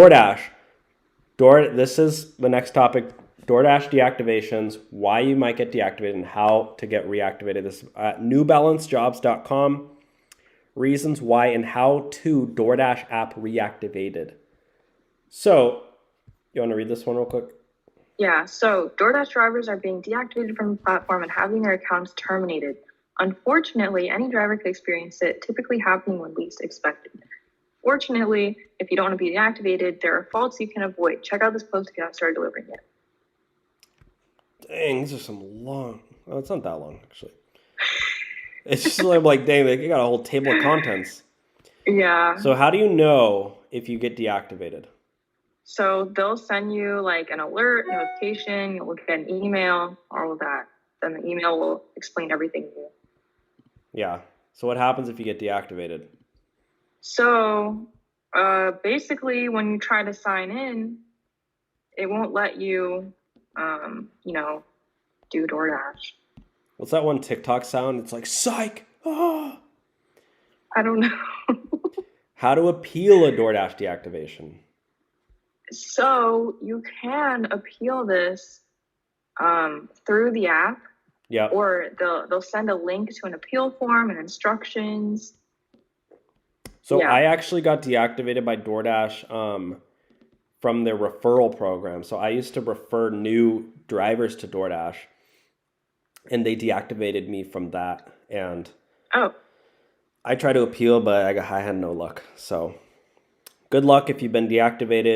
DoorDash. This is the next topic. DoorDash deactivations, why you might get deactivated and how to get reactivated. This is at newbalancejobs.com. Reasons why and how to DoorDash app reactivated. So, you want to read this one real quick? Yeah, so DoorDash drivers are being deactivated from the platform and having their accounts terminated. Unfortunately, any driver could experience it, typically happening when least expected. Fortunately, if you don't want to be deactivated, there are faults you can avoid. Check out this post if you haven't started delivering yet. Dang, these are some long. Oh, it's not that long, actually. It's just like, dang, they got a whole table of contents. Yeah. So how do you know if you get deactivated? So they'll send you like an alert, notification, you'll get an email, all of that. Then the email will explain everything to you. Yeah. So what happens if you get deactivated? So basically when you try to sign in, it won't let you, do DoorDash. What's that one TikTok sound? It's like, psych! Oh! I don't know. How to appeal a DoorDash deactivation? So you can appeal this through the app. Yeah. Or they'll send a link to an appeal form and instructions. So yeah. I actually got deactivated by DoorDash from their referral program. So I used to refer new drivers to DoorDash, and they deactivated me from that. And I tried to appeal, but I had no luck. So good luck if you've been deactivated.